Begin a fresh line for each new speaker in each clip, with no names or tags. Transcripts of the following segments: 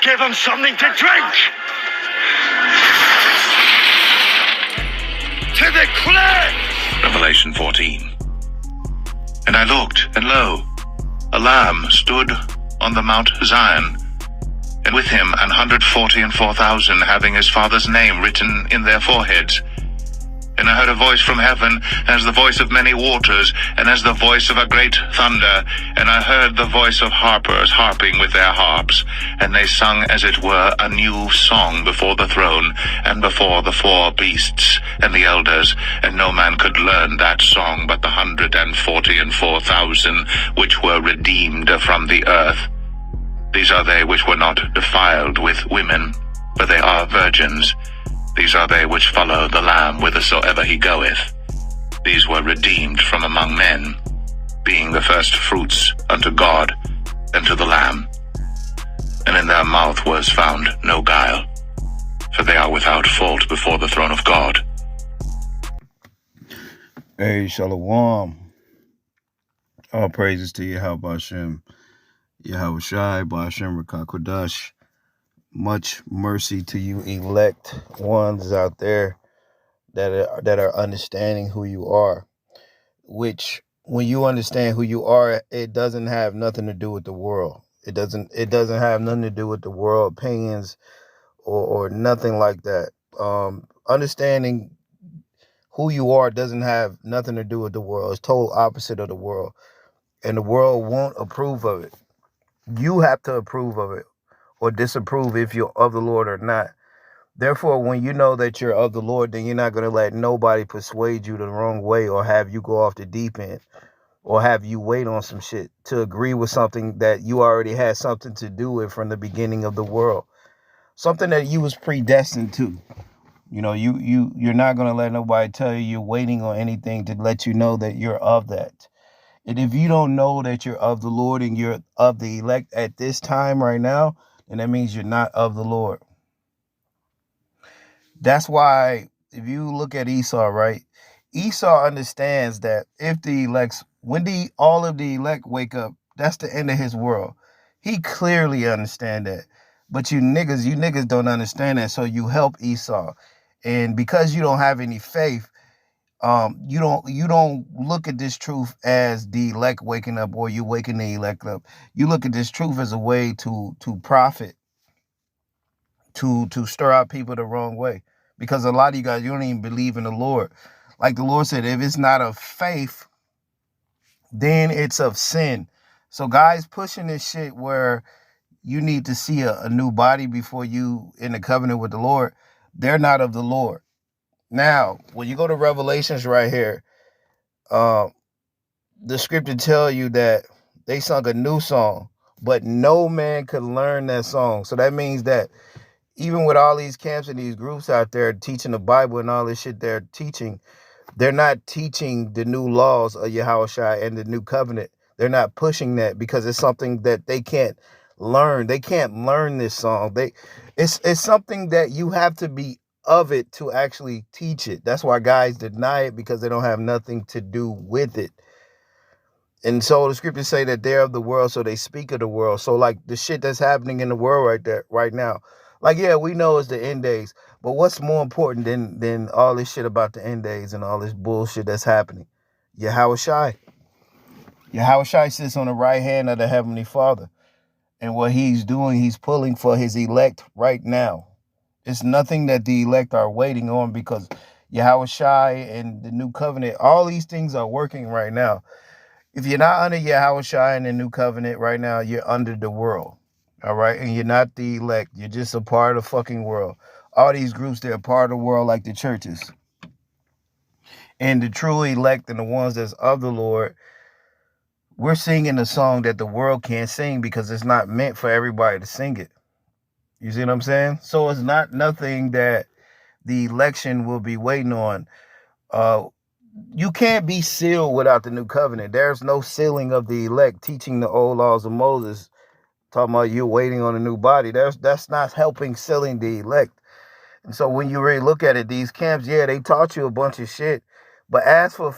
Give them something to drink! To the cliff!
Revelation 14. And I looked, and lo, a Lamb stood on the Mount Zion, and with him 144,000, having his Father's name written in their foreheads. And I heard a voice from heaven, as the voice of many waters, and as the voice of a great thunder. And I heard the voice of harpers harping with their harps, and they sung as it were a new song before the throne, and before the four beasts and the elders. And no man could learn that song but the 144,000 which were redeemed from the earth. These are they which were not defiled with women, but they are virgins. These are they which follow the Lamb whithersoever he goeth. These were redeemed from among men, being the first fruits unto God and to the Lamb. And in their mouth was found no guile, for they are without fault before the throne of God.
Hey, Shalom. All praises to Yahweh Hashem, Yahweh Shai, Ba'ashem Rakakwadash. Much mercy to you elect ones out there that are understanding who you are. Which, when you understand who you are, it doesn't have nothing to do with the world. It doesn't have nothing to do with the world opinions or nothing like that. Understanding who you are doesn't have nothing to do with the world. It's total opposite of the world. And the world won't approve of it. You have to approve of it or disapprove if you're of the Lord or not. Therefore, when you know that you're of the Lord, then you're not going to let nobody persuade you the wrong way or have you go off the deep end or have you wait on some shit to agree with something that you already had something to do with from the beginning of the world. Something that you was predestined to. You know, you're not going to let nobody tell you you're waiting on anything to let you know that you're of that. And if you don't know that you're of the Lord and you're of the elect at this time right now, then that means you're not of the Lord. That's why if you look at Esau, right? Esau understands that if the elects, when all of the elect wake up, that's the end of his world. He clearly understands that. But you niggas don't understand that, so you help Esau. And because you don't have any faith, you don't look at this truth as the elect waking up or you waking the elect up. You look at this truth as a way to profit, to stir out people the wrong way. Because a lot of you guys, you don't even believe in the Lord. Like the Lord said, if it's not of faith, then it's of sin. So guys pushing this shit where you need to see a new body before you in the covenant with the Lord, they're not of the Lord. Now, when you go to Revelations right here, the scripture tell you that they sung a new song, but no man could learn that song. So that means that even with all these camps and these groups out there teaching the Bible and all this shit they're teaching, they're not teaching the new laws of Yahushua and the new covenant. They're not pushing that because it's something that they can't learn. They can't learn this song. It's something that you have to be of it to actually teach it. That's why guys deny it, because they don't have nothing to do with it. And so the scriptures say that they're of the world, so they speak of the world. So like the shit that's happening in the world right now. Like, yeah, we know it's the end days, but what's more important than all this shit about the end days and all this bullshit that's happening? Yahweh Shai. Yahweh Shai sits on the right hand of the Heavenly Father. And what he's doing, he's pulling for his elect right now. It's nothing that the elect are waiting on, because Yahweh Shai and the new covenant, all these things are working right now. If you're not under Yahweh Shai and the new covenant right now, you're under the world. All right. And you're not the elect. You're just a part of the fucking world. All these groups, they're a part of the world like the churches. And the true elect and the ones that's of the Lord, we're singing a song that the world can't sing because it's not meant for everybody to sing it. You see what I'm saying? So it's not nothing that the election will be waiting on. You can't be sealed without the new covenant. There's no sealing of the elect, teaching the old laws of Moses. Talking about you waiting on a new body. That's not helping sealing the elect. And so when you really look at it, these camps, yeah, they taught you a bunch of shit. But as for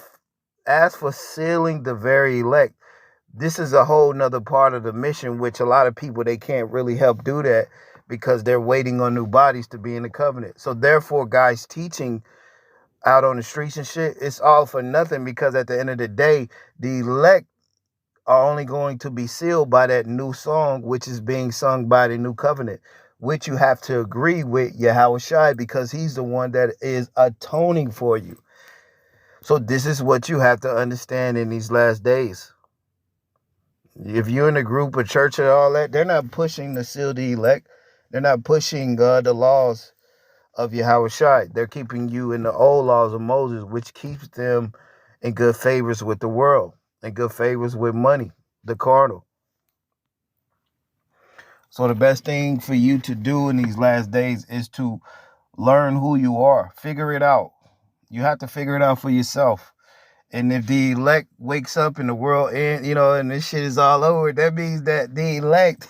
sealing the very elect, this is a whole nother part of the mission, which a lot of people, they can't really help do that because they're waiting on new bodies to be in the covenant. So therefore, guys teaching out on the streets and shit, it's all for nothing, because at the end of the day, the elect are only going to be sealed by that new song, which is being sung by the new covenant, which you have to agree with Yahweh Shai, because he's the one that is atoning for you. So this is what you have to understand in these last days. If you're in a group, a church, and all that, they're not pushing to seal the elect. They're not pushing the laws of Yahweh Shai. They're keeping you in the old laws of Moses, which keeps them in good favors with the world, and good favors with money, the carnal. So the best thing for you to do in these last days is to learn who you are. Figure it out. You have to figure it out for yourself. And if the elect wakes up and the world ends, and this shit is all over, that means that the elect,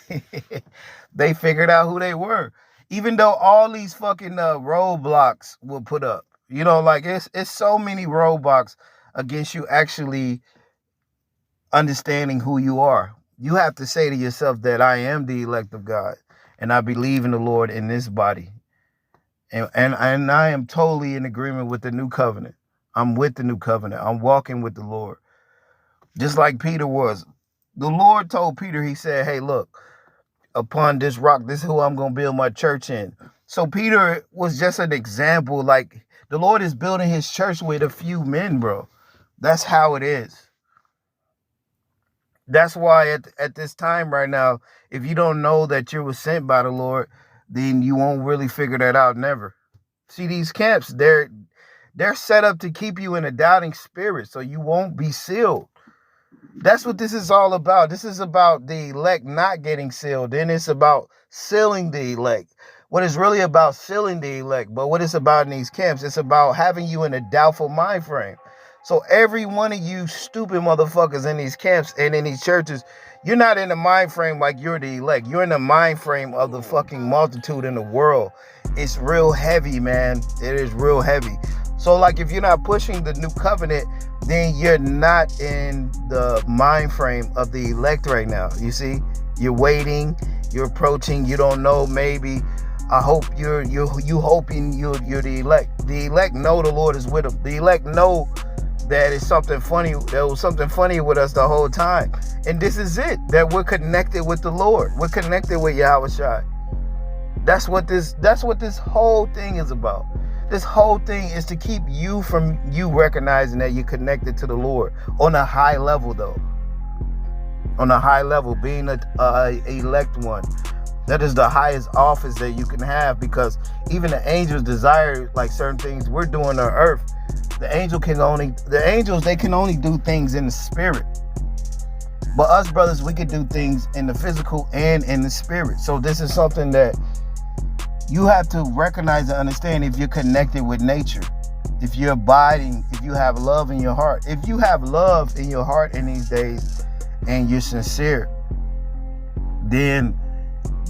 they figured out who they were. Even though all these fucking roadblocks will put up. It's so many roadblocks against you actually understanding who you are. You have to say to yourself that I am the elect of God, and I believe in the Lord in this body. And I am totally in agreement with the new covenant. I'm with the new covenant. I'm walking with the Lord. Just like Peter was. The Lord told Peter, he said, hey, look, upon this rock, this is who I'm going to build my church in. So Peter was just an example. Like, the Lord is building his church with a few men, bro. That's how it is. That's why at this time right now, if you don't know that you were sent by the Lord, then you won't really figure that out, never. See, these camps, they're set up to keep you in a doubting spirit, so you won't be sealed. That's what this is all about. This is about the elect not getting sealed. Then it's about sealing the elect. What it's really about sealing the elect, but what it's about in these camps, it's about having you in a doubtful mind frame. So every one of you stupid motherfuckers in these camps and in these churches, you're not in the mind frame like you're the elect. You're in the mind frame of the fucking multitude in the world. It's real heavy, man. It is real heavy. So like, if you're not pushing the new covenant, then you're not in the mind frame of the elect right now. You see, you're waiting, you're approaching, you don't know, maybe. I hope you're hoping you're the elect. The elect know the Lord is with them. The elect know that it's something funny. There was something funny with us the whole time. And this is it, that we're connected with the Lord. We're connected with Yahweh Shai. That's what this whole thing is about. This whole thing is to keep you from you recognizing that you're connected to the Lord on a high level, though. On a high level, being a elect one. That is the highest office that you can have, because even the angels desire like certain things we're doing on earth. The angels, they can only do things in the spirit. But us brothers, we can do things in the physical and in the spirit. So this is something that you have to recognize and understand if you're connected with nature. If you're abiding, if you have love in your heart. If you have love in your heart in these days and you're sincere, then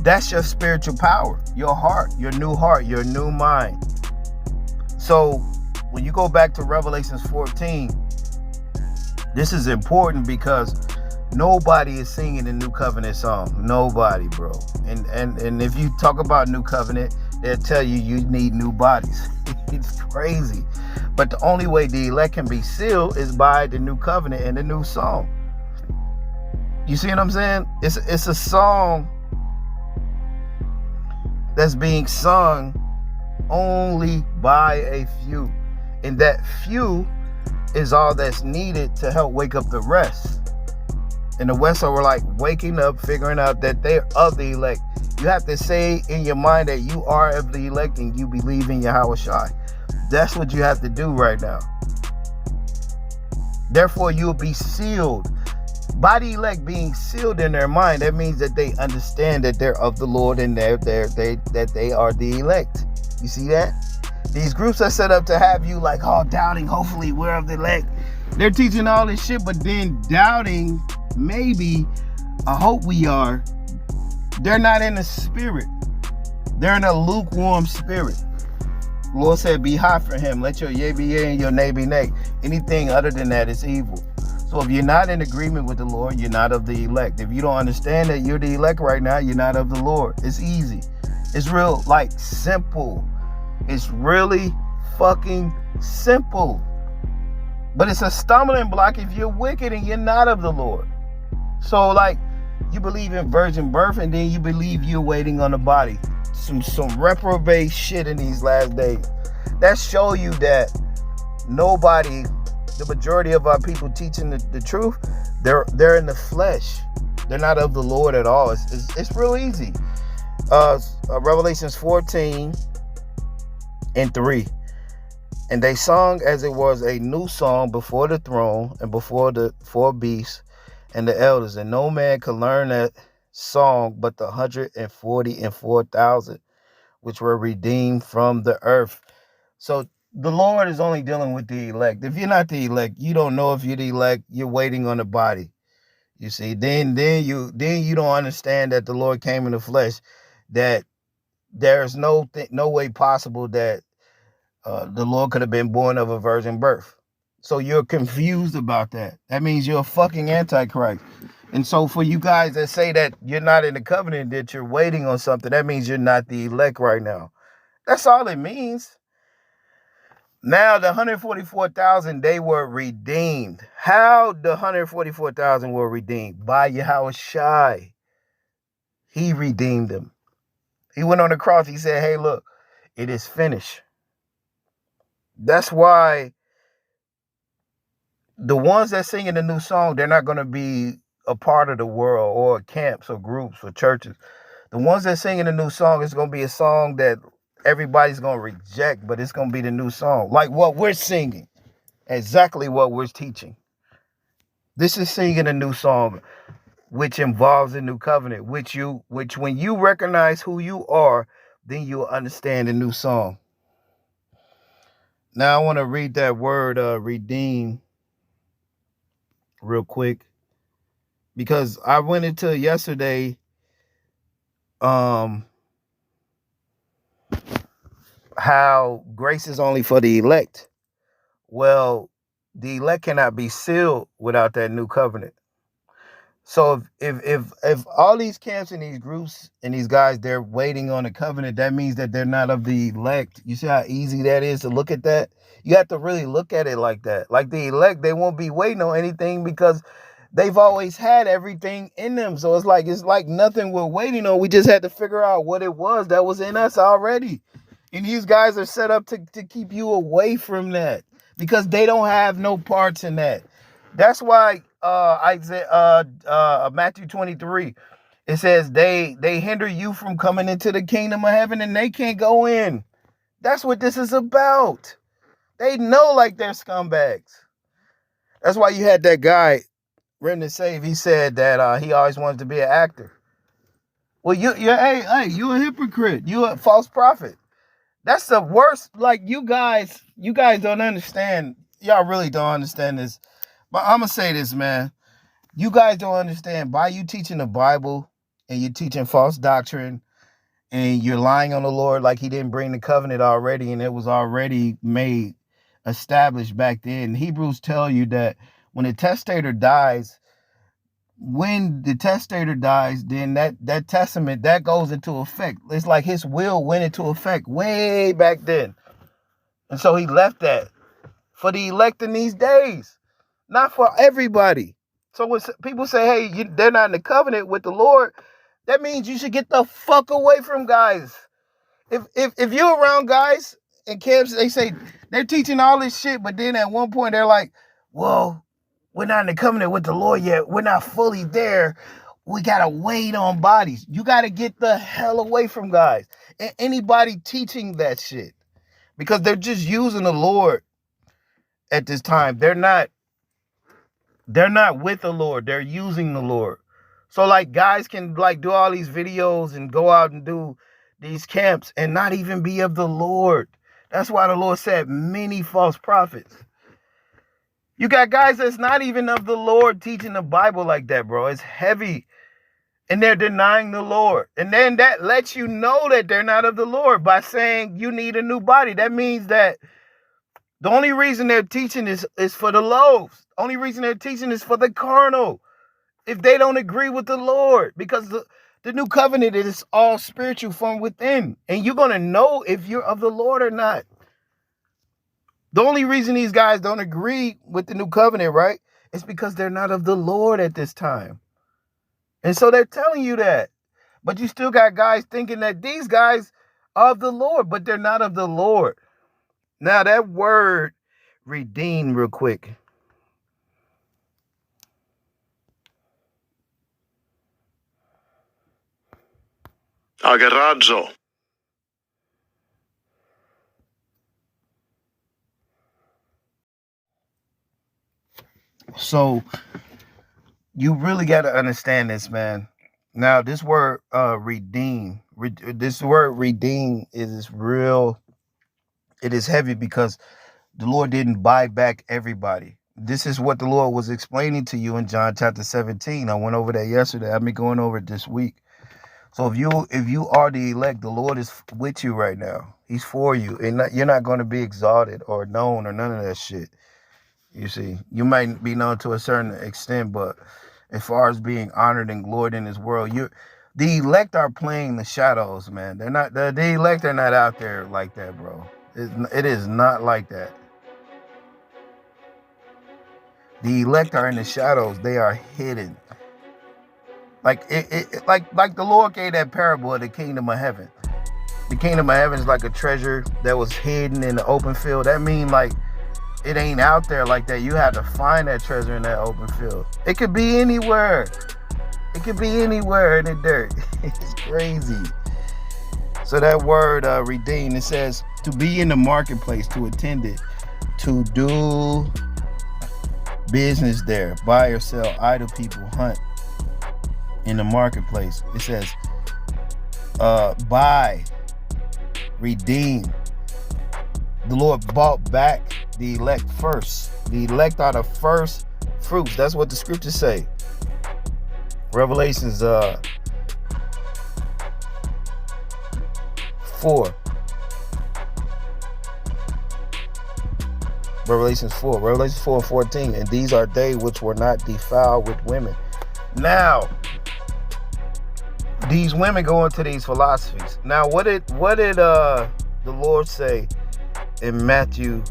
that's your spiritual power, your heart, your new mind. So when you go back to Revelations 14, this is important because nobody is singing the new covenant song. Nobody, bro. And if you talk about new covenant, they'll tell you need new bodies. It's crazy. But the only way the elect can be sealed is by the new covenant and the new song. You see what I'm saying? It's a song that's being sung only by a few. And that few is all that's needed to help wake up the rest. And the West are like waking up, figuring out that they're of the elect. You have to say in your mind that you are of the elect and you believe in Yahweh Shai. That's what you have to do right now. Therefore, you'll be sealed. By the elect being sealed in their mind, that means that they understand that they're of the Lord and that they are the elect. You see that? These groups are set up to have you like all doubting, hopefully we're of the elect. They're teaching all this shit, but then doubting, maybe, I hope we are. They're not in the spirit. They're in a lukewarm spirit. The Lord said, be hot for him. Let your yea be yea and your nay be nay. Anything other than that is evil. So if you're not in agreement with the Lord, you're not of the elect. If you don't understand that you're the elect right now, you're not of the Lord. It's easy. It's real, like, simple. It's really fucking simple. But it's a stumbling block if you're wicked and you're not of the Lord. So, like, you believe in virgin birth and then you believe you're waiting on the body. Some reprobate shit in these last days. That show you that nobody, the majority of our people teaching the truth, they're in the flesh. They're not of the Lord at all. It's real easy. Revelations 14:3. And they sung as it was a new song before the throne and before the four beasts and the elders. And no man could learn that song but the 144,000 which were redeemed from the earth. So the Lord is only dealing with the elect. If you're not the elect, you don't know if you're the elect. You're waiting on the body. You see, then you don't understand that the Lord came in the flesh, that there's no way possible that the Lord could have been born of a virgin birth. So you're confused about that. That means you're a fucking antichrist. And so for you guys that say that you're not in the covenant, that you're waiting on something, that means you're not the elect right now. That's all it means. Now, the 144,000, they were redeemed. How the 144,000 were redeemed? By Yahushua. He redeemed them. He went on the cross. He said, hey, look, it is finished. That's why the ones that sing in the new song, they're not going to be a part of the world or camps or groups or churches. The ones that sing in the new song, is going to be a song that everybody's going to reject, but it's going to be the new song. Like what we're singing. Exactly what we're teaching. This is singing a new song, which involves a new covenant, which when you recognize who you are, then you'll understand the new song. Now I want to read that word redeem real quick, because I went into yesterday how grace is only for the elect. Well, the elect cannot be sealed without that new covenant. So if all these camps and these groups and these guys, they're waiting on a covenant, that means that they're not of the elect. You see how easy that is to look at that? You have to really look at it like that. Like the elect, they won't be waiting on anything because they've always had everything in them. So it's like nothing we're waiting on. We just had to figure out what it was that was in us already. And these guys are set up to keep you away from that because they don't have no parts in that. That's why Matthew 23, it says they hinder you from coming into the kingdom of heaven and they can't go in. That's what this is about. They know like they're scumbags. That's why you had that guy, Remnant Save. He said that he always wanted to be an actor. Well, you're a hypocrite. You're a false prophet. That's the worst. Like you guys don't understand. Y'all really don't understand this. But I'm going to say this, man. You guys don't understand. By you teaching the Bible and you're teaching false doctrine and you're lying on the Lord like he didn't bring the covenant already and it was already made, established back then. Hebrews tell you that when the testator dies, then that testament, that goes into effect. It's like his will went into effect way back then. And so he left that for the elect in these days. Not for everybody. So when people say, hey, they're not in the covenant with the Lord, that means you should get the fuck away from guys. If you're around guys in camps, they say they're teaching all this shit, but then at one point they're like, well, we're not in the covenant with the Lord yet. We're not fully there. We got to wait on bodies. You got to get the hell away from guys. And anybody teaching that shit. Because they're just using the Lord at this time. They're not with the Lord. They're using the Lord. So like guys can like do all these videos and go out and do these camps and not even be of the Lord. That's why the Lord said many false prophets. You got guys that's not even of the Lord teaching the Bible like that, bro. It's heavy. And they're denying the Lord. And then that lets you know that they're not of the Lord by saying you need a new body. That means that the only reason they're teaching is for the loaves. Only reason they're teaching is for the carnal. If they don't agree with the Lord. Because The new covenant is all spiritual from within. And you're going to know if you're of the Lord or not. The only reason these guys don't agree with the new covenant, right, is because they're not of the Lord at this time. And so they're telling you that. But you still got guys thinking that these guys are of the Lord, but they're not of the Lord. Now, that word redeem real quick.
Agerazzo.
So you really got to understand this, man. Now, this word redeem, this word redeem is real. It is heavy because the Lord didn't buy back everybody. This is what the Lord was explaining to you in John chapter 17. I went over that yesterday. I've been going over it this week. So if you are the elect, the Lord is with you right now. He's for you. And you're not going to be exalted or known or none of that shit. You see, you might be known to a certain extent, but as far as being honored and gloried in this world, the elect are playing the shadows, man. They're not the elect are not out there like that, bro. It is not like that. The elect are in the shadows. They are hidden. Like like the Lord gave that parable of the kingdom of heaven. The kingdom of heaven is like a treasure that was hidden in the open field. That means like it ain't out there like that. You have to find that treasure in that open field. It could be anywhere. It could be anywhere in the dirt. It's crazy. So that word redeem, it says to be in the marketplace, to attend it, to do business there, buy or sell, idle people, hunt in the marketplace. It says buy, redeem. The Lord bought back the elect first. The elect are the first fruits. That's what the scriptures say. Revelations 4. Revelations 4:14. And these are they which were not defiled with women. Now, these women go into these philosophies. Now, what did the Lord say in Matthew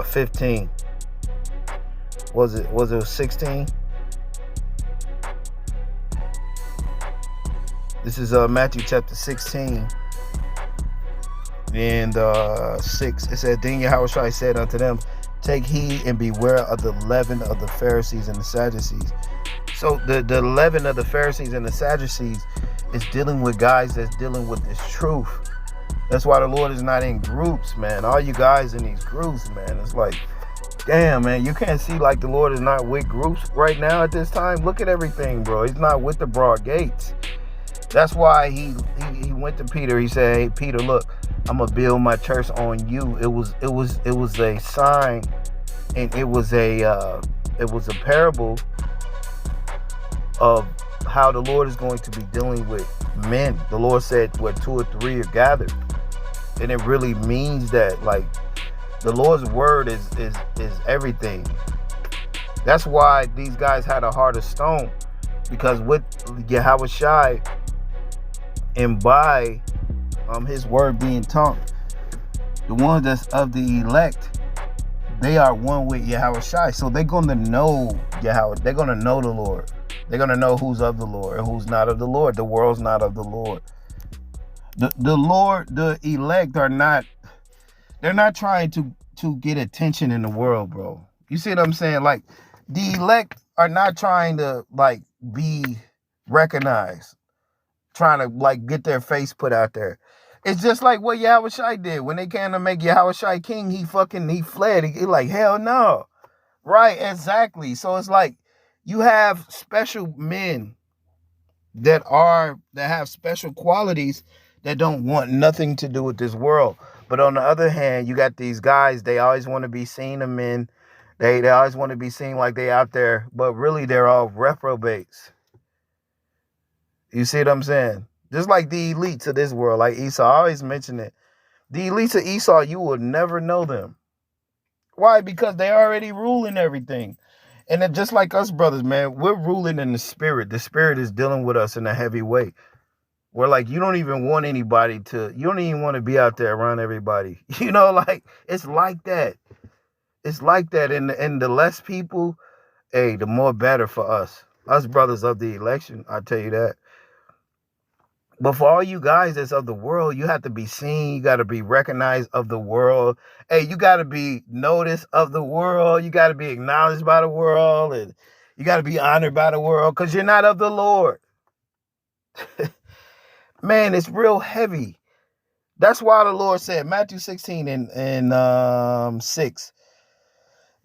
15? Was it 16? This is Matthew chapter 16 and 6. It said, then Yahushua said unto them, take heed and beware of the leaven of the Pharisees and the Sadducees. So the leaven of the Pharisees and the Sadducees is dealing with guys that's dealing with this truth. That's why the Lord is not in groups, man. All you guys in these groups, man, it's like, damn, man, you can't see like the Lord is not with groups right now at this time. Look at everything, bro. He's not with the broad gates. That's why he went to Peter. He said, hey, Peter, look, I'm gonna build my church on you. It was a sign, and it was a parable of how the Lord is going to be dealing with men. The Lord said, where 2 or 3 are gathered. And it really means that, like, the Lord's word is everything. That's why these guys had a heart of stone, because with Yahushua and by his word being taught, the ones that's of the elect, they are one with Yahushua. So they're going to know Yahweh. They're going to know the Lord. They're going to know who's of the Lord and who's not of the Lord. The world's not of the Lord. The Lord, the elect are not, they're not trying to get attention in the world, bro. You see what I'm saying? Like, the elect are not trying to, like, be recognized, trying to, like, get their face put out there. It's just like what Yahushua did. When they came to make Yahushua king, he fled. He like, hell no. Right, exactly. So it's like, you have special men that have special qualities that don't want nothing to do with this world. But on the other hand, you got these guys, they always want to be seen as men. They always want to be seen like they out there, but really they're all reprobates. You see what I'm saying? Just like the elites of this world, like Esau. I always mention it. The elites of Esau, you will never know them. Why? Because they already ruling everything. And then just like us brothers, man, we're ruling in the spirit. The spirit is dealing with us in a heavy way. We're like, you don't even want anybody you don't even want to be out there around everybody. You know, like, it's like that. It's like that. And the less people, hey, the more better for us. Us brothers of the election, I tell you that. But for all you guys that's of the world, you have to be seen. You got to be recognized of the world. Hey, you got to be noticed of the world. You got to be acknowledged by the world. And you got to be honored by the world because you're not of the Lord. Man, it's real heavy. That's why the Lord said, Matthew 16 and 6.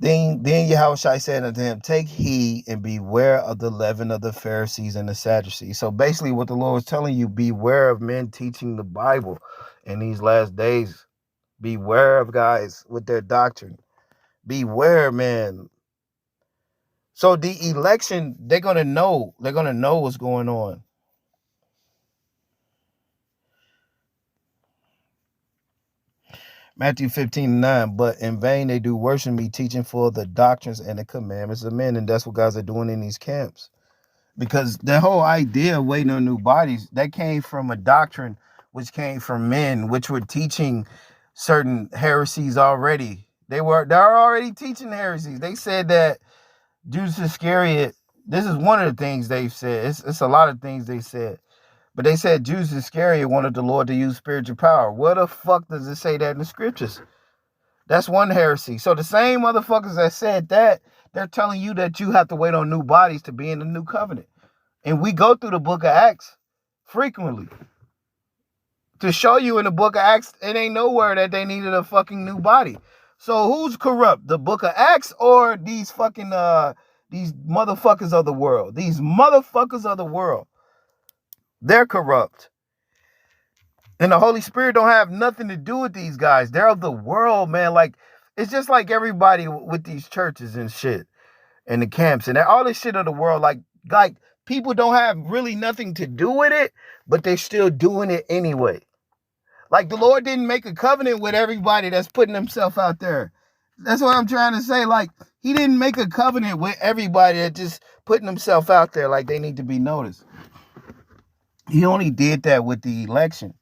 Then Yahushua said unto him, take heed and beware of the leaven of the Pharisees and the Sadducees. So basically what the Lord was telling you, beware of men teaching the Bible in these last days. Beware of guys with their doctrine. Beware, man. So the election, they're going to know. They're going to know what's going on. Matthew 15:9, but in vain they do worship me, teaching for the doctrines and the commandments of men. And that's what guys are doing in these camps. Because the whole idea of waiting on new bodies, that came from a doctrine which came from men, which were teaching certain heresies already. They're already teaching heresies. They said that Judas Iscariot, this is one of the things they've said. It's a lot of things they said. But they said Judas Iscariot wanted the Lord to use spiritual power. What the fuck does it say that in the scriptures? That's one heresy. So the same motherfuckers that said that, they're telling you that you have to wait on new bodies to be in the new covenant. And we go through the book of Acts frequently to show you in the book of Acts, it ain't nowhere that they needed a fucking new body. So who's corrupt? The book of Acts or these fucking, these motherfuckers of the world? These motherfuckers of the world. They're corrupt. And the Holy Spirit don't have nothing to do with these guys. They're of the world, man. Like, it's just like everybody with these churches and shit and the camps and all this shit of the world. Like people don't have really nothing to do with it, but they're still doing it anyway. Like the Lord didn't make a covenant with everybody that's putting himself out there. That's what I'm trying to say. Like, he didn't make a covenant with everybody that just putting himself out there like they need to be noticed. He only did that with the election.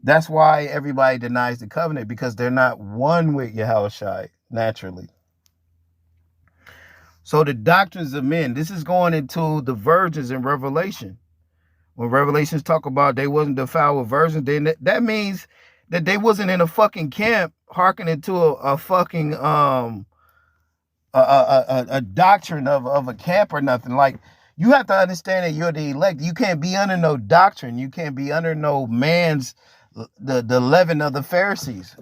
That's why everybody denies the covenant, because they're not one with Yahushua naturally. So the doctrines of men, this is going into the virgins in Revelation. When Revelations talk about they wasn't defiled with virgins, then that means that they wasn't in a fucking camp hearkening to a fucking a doctrine of a camp or nothing. Like, you have to understand that you're the elect. You can't be under no doctrine. You can't be under no man's, the leaven of the Pharisees.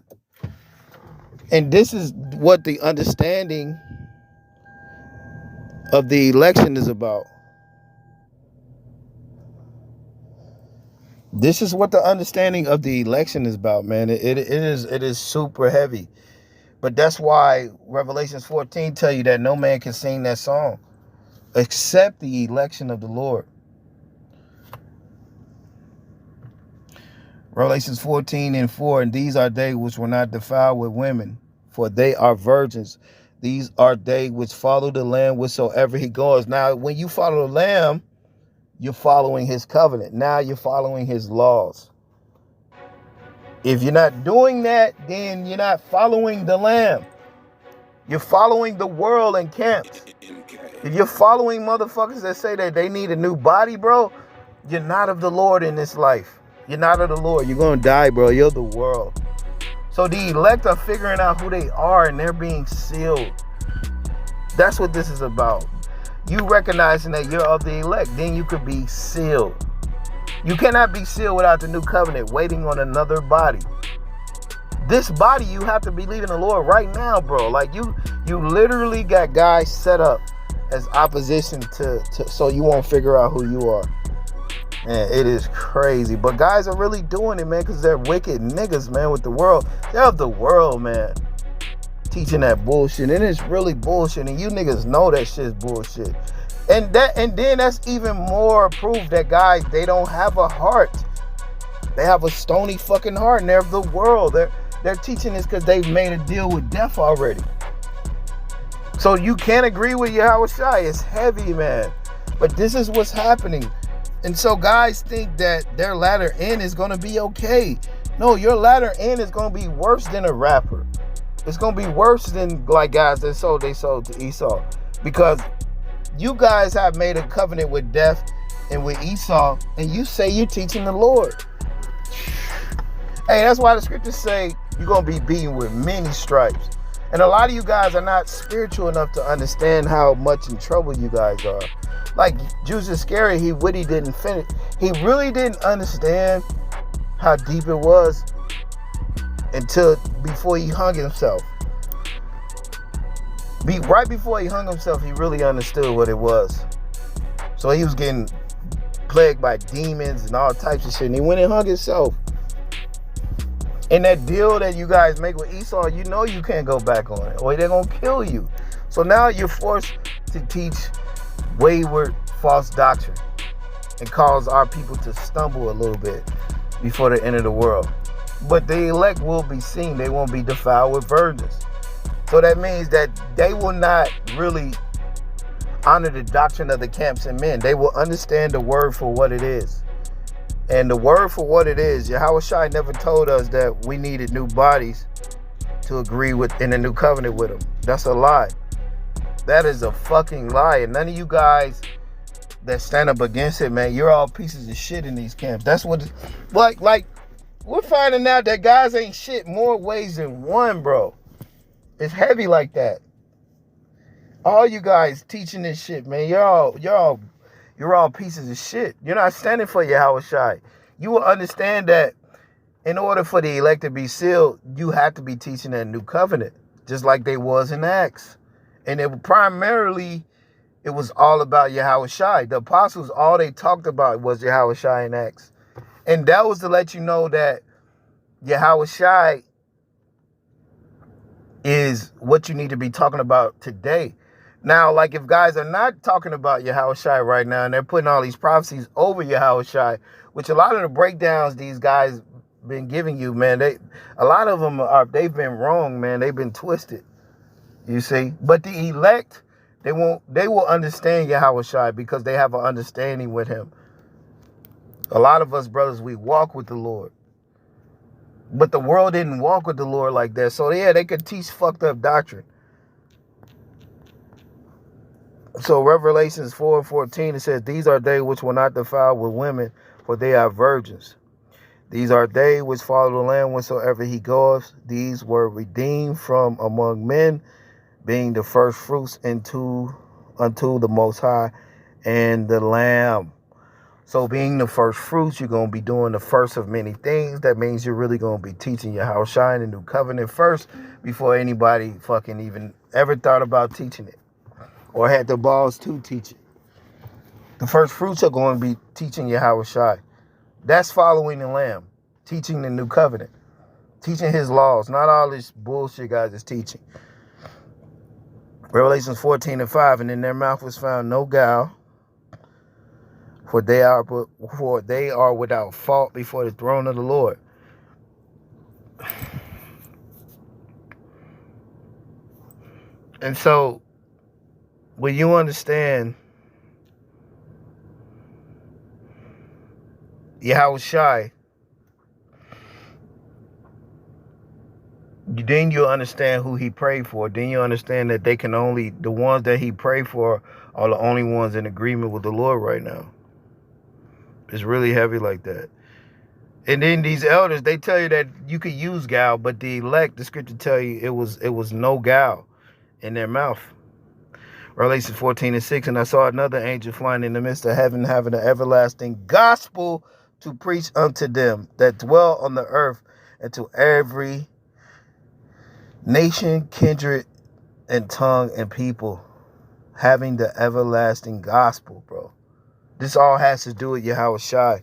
And this is what the understanding of the election is about. This is what the understanding of the election is about, man. It is super heavy. But that's why Revelations 14 tell you that no man can sing that song except the election of the Lord. Revelations 14:4, and these are they which were not defiled with women, for they are virgins. These are they which follow the Lamb whithersoever he goes. Now, when you follow the Lamb, you're following his covenant. Now you're following his laws. If you're not doing that, then you're not following the Lamb. You're following the world and camps. If you're following motherfuckers that say that they need a new body, bro, you're not of the Lord in this life. You're not of the Lord. You're going to die, bro. You're the world. So the elect are figuring out who they are, and they're being sealed. That's what this is about. You recognizing that you're of the elect, then you could be sealed. You cannot be sealed without the new covenant, waiting on another body. This body, you have to believe in the Lord right now, bro. Like, you literally got guys set up as opposition to so you won't figure out who you are. Man, it is crazy. But guys are really doing it, man, because they're wicked niggas, man, with the world. They're of the world, man. Teaching that bullshit. And it's really bullshit. And you niggas know that shit's bullshit. And then that's even more proof that guys, they don't have a heart. They have a stony fucking heart, and they're of the world. They're teaching this because they've made a deal with death already. So you can't agree with Yahweh Shai. It's heavy, man. But this is what's happening. And so guys think that their latter end is going to be okay. No, your latter end is going to be worse than a rapper. It's going to be worse than like guys that sold to Esau. Because you guys have made a covenant with death and with Esau, and you say you're teaching the Lord. Hey, that's why the scriptures say you're going to be beaten with many stripes. And a lot of you guys are not spiritual enough to understand how much in trouble you guys are. Like Judas Iscariot, he didn't finish. He really didn't understand how deep it was until before he hung himself. Right before he hung himself, he really understood what it was. So he was getting plagued by demons and all types of shit. And he went and hung himself. And that deal that you guys make with Esau, you know you can't go back on it, or they're going to kill you. So now you're forced to teach wayward false doctrine and cause our people to stumble a little bit before the end of the world. But the elect will be seen. They won't be defiled with virgins. So that means that they will not really honor the doctrine of the camps and men. They will understand the word for what it is. And the word for what it is, Yahweh Shai never told us that we needed new bodies to agree with in the new covenant with him. That's a lie. That is a fucking lie. And none of you guys that stand up against it, man, you're all pieces of shit in these camps. That's what, like we're finding out that guys ain't shit more ways than one, bro. It's heavy like that. All you guys teaching this shit, man, you're all pieces of shit. You're not standing for Yahweh Shai. You will understand that in order for the elect to be sealed, you have to be teaching that new covenant, just like they was in Acts. And it was all about Yahweh Shai. The apostles, all they talked about was Yahweh Shai in Acts. And that was to let you know that Yahweh Shai is what you need to be talking about today. Now, like if guys are not talking about Yahweh Shai right now and they're putting all these prophecies over Yahweh Shai, which a lot of the breakdowns these guys been giving you, man, a lot of them they've been wrong, man. They've been twisted. You see? But the elect, they will understand Yahweh Shai because they have an understanding with him. A lot of us brothers, we walk with the Lord. But the world didn't walk with the Lord like that. So yeah, they could teach fucked up doctrine. So Revelations 4:14, it says, these are they which will not defile with women, for they are virgins. These are they which follow the Lamb whensoever he goeth. These were redeemed from among men, being the first fruits unto the Most High and the Lamb. So being the first fruits, you're going to be doing the first of many things. That means you're really going to be teaching Yahweh Shai the new covenant first before anybody fucking even ever thought about teaching it or had the balls to teach it. The first fruits are going to be teaching Yahweh Shai. That's following the Lamb, teaching the new covenant, teaching his laws, not all this bullshit guys is teaching. Revelations 14:5, and in their mouth was found no guile, for they are without fault before the throne of the Lord. And so, when you understand Yahweh Shai, then you understand who he prayed for. Then you understand that the ones that he prayed for are the only ones in agreement with the Lord right now. It's really heavy like that. And then these elders, they tell you that you could use guile, but the elect, the scripture tell you it was no guile in their mouth. Revelation 14:6, and I saw another angel flying in the midst of heaven, having an everlasting gospel to preach unto them that dwell on the earth, and to every nation, kindred, and tongue, and people, having the everlasting gospel, bro. This all has to do with Yahweh Shai.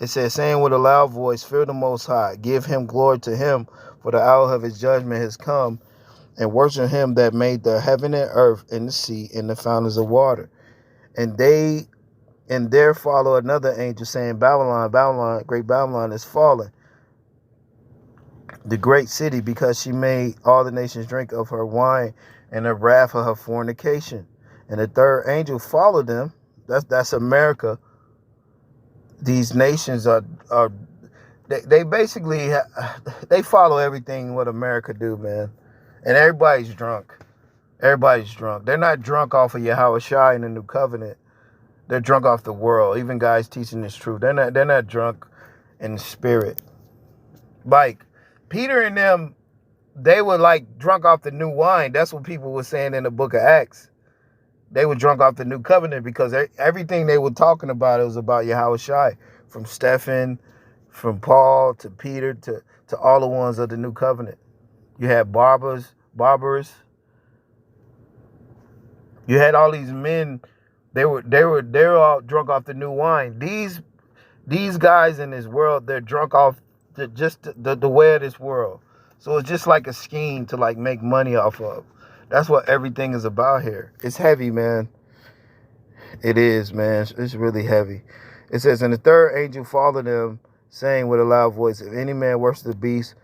It says, saying with a loud voice, fear the Most High, give him glory to him, for the hour of his judgment has come, and worship him that made the heaven and earth and the sea and the fountains of water. And there follow another angel saying, Babylon, Babylon, great Babylon is fallen, the great city, because she made all the nations drink of her wine, and the wrath of her fornication. And the third angel followed them. That's America. These nations are they basically they follow everything what America do, man. And everybody's drunk. Everybody's drunk. They're not drunk off of Yahweh Shai in the New Covenant. They're drunk off the world. Even guys teaching this truth. They're not drunk in the spirit. Like Peter and them, they were like drunk off the new wine. That's what people were saying in the book of Acts. They were drunk off the new covenant because everything they were talking about, it was about Yahweh Shai. From Stephen, from Paul to Peter to all the ones of the new covenant. You had barbers. You had all these men. They were all drunk off the new wine. These guys in this world, they're drunk off the way of this world. So it's just like a scheme to like make money off of. That's what everything is about here. It's heavy, man. It is, man. It's really heavy. It says, and the third angel followed them, saying with a loud voice, if any man worship the beast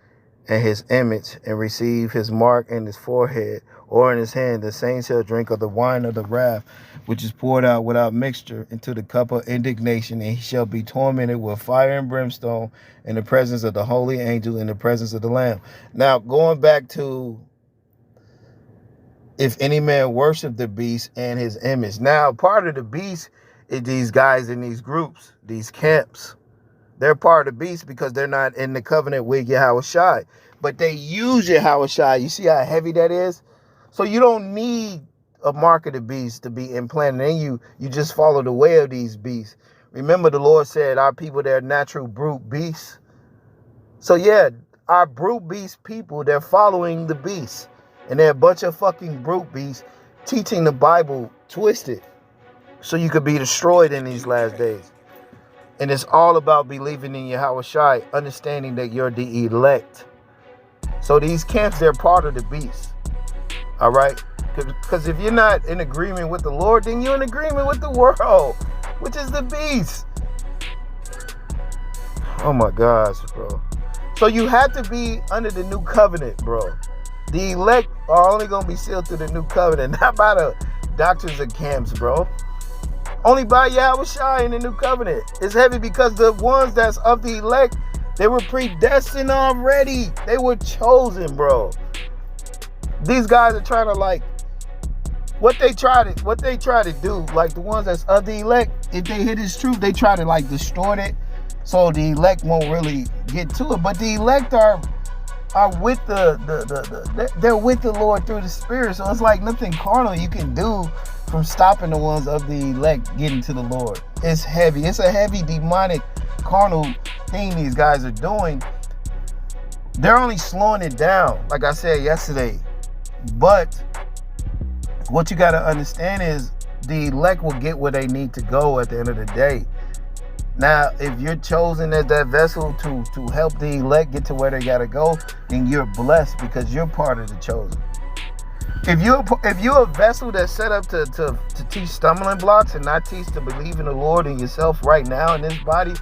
and his image, and receive his mark in his forehead or in his hand, the same shall drink of the wine of the wrath, which is poured out without mixture into the cup of indignation, and he shall be tormented with fire and brimstone in the presence of the holy angels, in the presence of the Lamb. Now, going back to if any man worship the beast and his image. Now, part of the beast is these guys in these groups, these camps. They're part of the beast because they're not in the covenant with Yahweh Shai. But they use Yahweh Shai. You see how heavy that is? So you don't need a mark of the beast to be implanted in you. You just follow the way of these beasts. Remember, the Lord said our people, they're natural brute beasts. So yeah, our brute beast people, they're following the beast. And they're a bunch of fucking brute beasts teaching the Bible twisted so you could be destroyed in these last days. And it's all about believing in Yahweh Shai, understanding that you're the elect. So these camps, they're part of the beast. All right? Because if you're not in agreement with the Lord, then you're in agreement with the world, which is the beast. Oh my gosh, bro. So you have to be under the new covenant, bro. The elect are only going to be sealed through the new covenant, not by the doctrines of camps, bro. Only by Yahweh Shai in the new covenant. It's heavy because the ones that's of the elect, they were predestined already. They were chosen, bro. These guys are trying to like, what they try to do, like the ones that's of the elect, if they hear this truth, they try to like distort it so the elect won't really get to it. But the elect are with they're with the Lord through the Spirit. So it's like nothing carnal you can do from stopping the ones of the elect getting to the Lord. It's heavy. It's a heavy demonic carnal thing these guys are doing. They're only slowing it down, like I said yesterday. But what you got to understand is the elect will get where they need to go at the end of the day. Now, if you're chosen as that vessel to help the elect get to where they got to go, then you're blessed because you're part of the chosen. If you're a vessel that's set up to teach stumbling blocks and not teach to believe in the Lord and yourself right now in this body,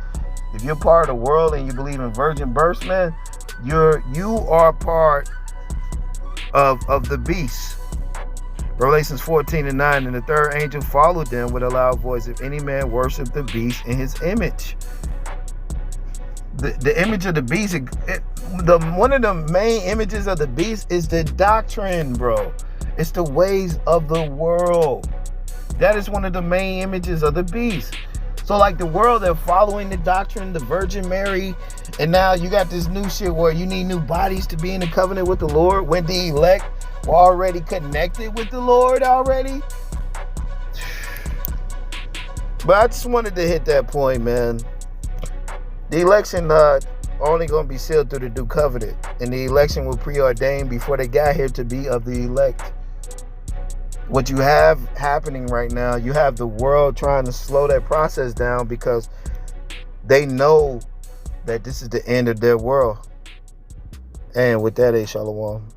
if you're part of the world and you believe in virgin births, man, you are part of the beast. Revelations 14:9, and the third angel followed them with a loud voice. If any man worship the beast in his image. The image of the beast, one of the main images of the beast is the doctrine, bro. It's the ways of the world. That is one of the main images of the beast. So like the world, they're following the doctrine, the Virgin Mary, and now you got this new shit where you need new bodies to be in the covenant with the Lord when the elect were already connected with the Lord already. But I just wanted to hit that point, man. The election only going to be sealed through the new covenant, and the election was preordained before they got here to be of the elect. What you have happening right now, you have the world trying to slow that process down because they know that this is the end of their world. And with that, Shalom.